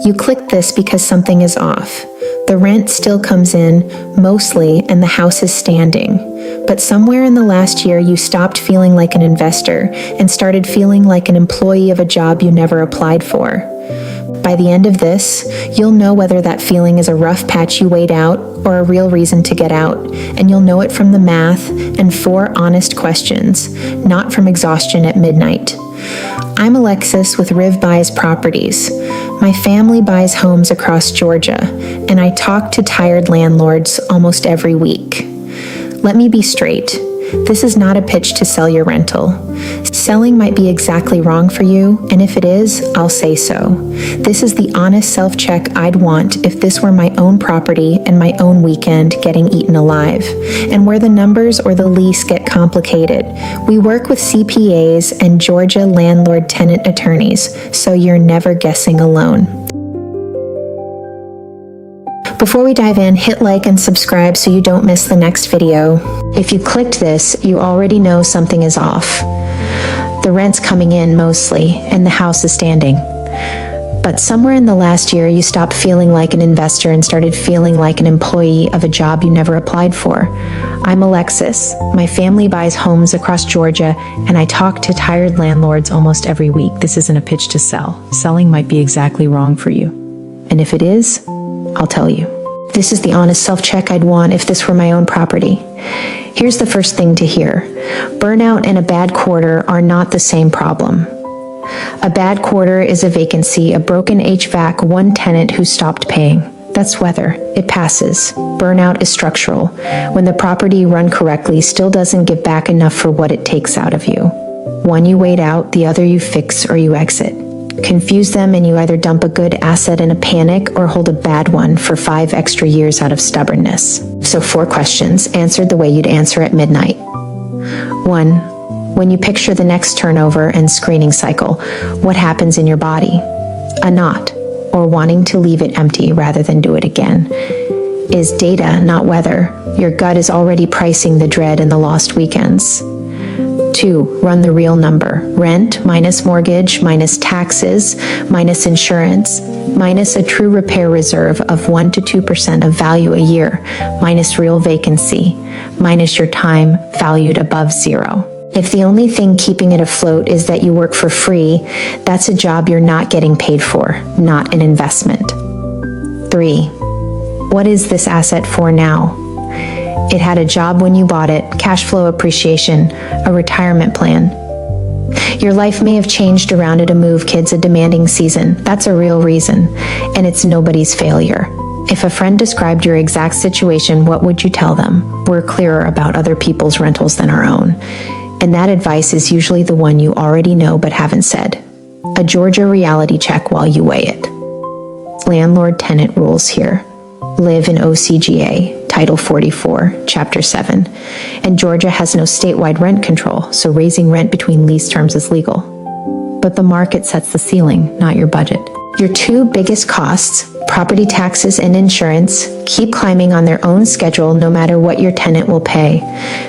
You clicked this because something is off. The rent still comes in, mostly, and the house is standing. But somewhere in the last year, you stopped feeling like an investor and started feeling like an employee of a job you never applied for. By the end of this, you'll know whether that feeling is a rough patch you wait out or a real reason to get out, and you'll know it from the math and 4 honest questions, not from exhaustion at midnight. I'm Alexis with Riv Buys Properties. My family buys homes across Georgia, and I talk to tired landlords almost every week. Let me be straight. This is not a pitch to sell your rental. Selling might be exactly wrong for you, and if it is, I'll say so. This is the honest self-check I'd want if this were my own property and my own weekend getting eaten alive, and where the numbers or the lease get complicated. We work with CPAs and Georgia landlord tenant attorneys, so you're never guessing alone. Before we dive in, hit like and subscribe so you don't miss the next video. If you clicked this, you already know something is off. The rent's coming in mostly, and the house is standing. But somewhere in the last year, you stopped feeling like an investor and started feeling like an employee of a job you never applied for. I'm Alexis. My family buys homes across Georgia, and I talk to tired landlords almost every week. This isn't a pitch to sell. Selling might be exactly wrong for you. And if it is, I'll tell you. This is the honest self-check I'd want if this were my own property. Here's the first thing to hear. Burnout and a bad quarter are not the same problem. A bad quarter is a vacancy, a broken HVAC, one tenant who stopped paying. That's weather. It passes. Burnout is structural. When the property run correctly still doesn't give back enough for what it takes out of you. One you wait out, the other you fix or you exit. Confuse them and you either dump a good asset in a panic or hold a bad one for 5 extra years out of stubbornness. So 4 questions, answered the way you'd answer at midnight. 1. When you picture the next turnover and screening cycle, what happens in your body? A knot, or wanting to leave it empty rather than do it again. Is data, not weather. Your gut is already pricing the dread and the lost weekends. 2. Run the real number. Rent minus mortgage minus taxes minus insurance minus a true repair reserve of 1 to 2% of value a year minus real vacancy minus your time valued above 0. If the only thing keeping it afloat is that you work for free, that's a job you're not getting paid for, not an investment. 3. What is this asset for now? It had a job when you bought it, cash flow appreciation, a retirement plan. Your life may have changed around it, a move, kids, a demanding season. That's a real reason, and it's nobody's failure. If a friend described your exact situation, what would you tell them? We're clearer about other people's rentals than our own. And that advice is usually the one you already know but haven't said. A Georgia reality check while you weigh it. Landlord-tenant rules here. Live in OCGA, Title 44, Chapter 7. And Georgia has no statewide rent control, so raising rent between lease terms is legal. But the market sets the ceiling, not your budget. Your 2 biggest costs, property taxes and insurance, keep climbing on their own schedule no matter what your tenant will pay.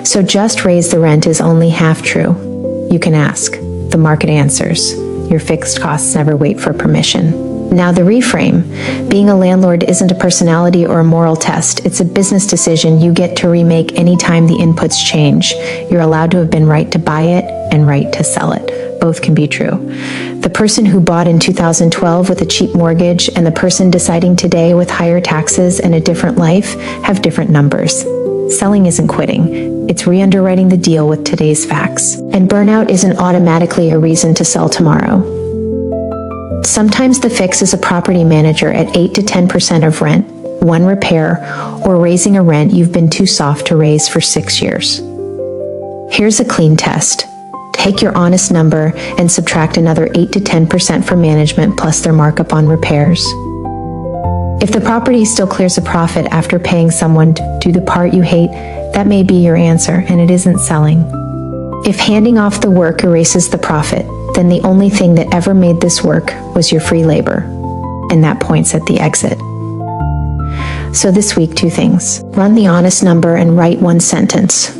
So just raise the rent is only half true. You can ask. The market answers. Your fixed costs never wait for permission. Now the reframe. Being a landlord isn't a personality or a moral test. It's a business decision you get to remake anytime the inputs change. You're allowed to have been right to buy it and right to sell it. Both can be true. The person who bought in 2012 with a cheap mortgage and the person deciding today with higher taxes and a different life have different numbers. Selling isn't quitting. It's re-underwriting the deal with today's facts. And burnout isn't automatically a reason to sell tomorrow. Sometimes the fix is a property manager at 8 to 10% of rent, 1 repair, or raising a rent you've been too soft to raise for 6 years. Here's a clean test. Take your honest number and subtract another 8 to 10% for management plus their markup on repairs. If the property still clears a profit after paying someone to do the part you hate, that may be your answer, and it isn't selling. If handing off the work erases the profit, then the only thing that ever made this work was your free labor, and that points at the exit. So this week, 2 things. Run the honest number and write 1 sentence.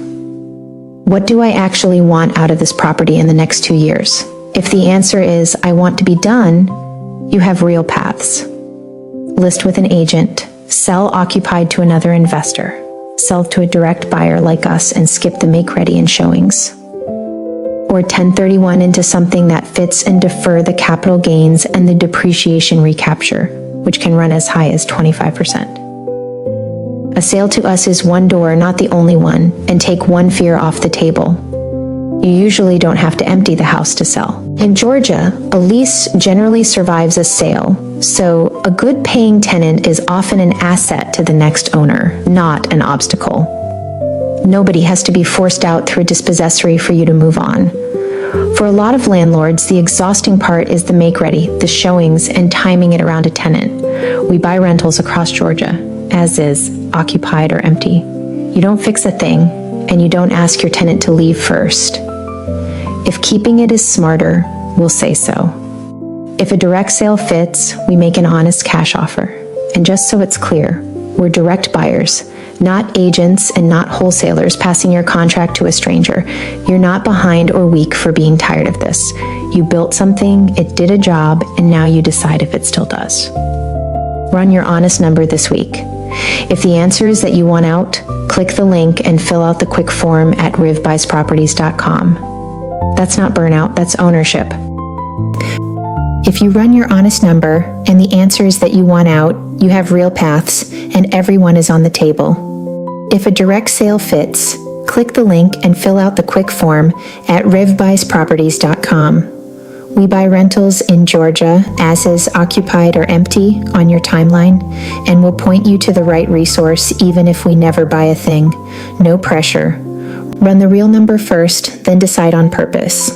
What do I actually want out of this property in the next 2 years? If the answer is, I want to be done, you have real paths. list with an agent, sell occupied to another investor, sell to a direct buyer like us and skip the make-ready and showings. Or 1031 into something that fits and defer the capital gains and the depreciation recapture, which can run as high as 25%. A sale to us is one door, not the only one, and take one fear off the table. You usually don't have to empty the house to sell. In Georgia, a lease generally survives a sale, so a good paying tenant is often an asset to the next owner, not an obstacle. Nobody has to be forced out through a dispossessory for you to move on. For a lot of landlords, the exhausting part is the make-ready, the showings, and timing it around a tenant. We buy rentals across Georgia, as is, occupied or empty. You don't fix a thing, and you don't ask your tenant to leave first. If keeping it is smarter, we'll say so. If a direct sale fits, we make an honest cash offer. And just so it's clear, we're direct buyers, not agents and not wholesalers passing your contract to a stranger. You're not behind or weak for being tired of this. You built something, it did a job, and now you decide if it still does. Run your honest number this week. If the answer is that you want out, click the link and fill out the quick form at rivbuysproperties.com. That's not burnout, that's ownership. If you run your honest number and the answer is that you want out, you have real paths and everyone is on the table. If a direct sale fits, click the link and fill out the quick form at rivbuysproperties.com. We buy rentals in Georgia, as is, occupied or empty, on your timeline, and we'll point you to the right resource even if we never buy a thing. No pressure. Run the real number first, then decide on purpose.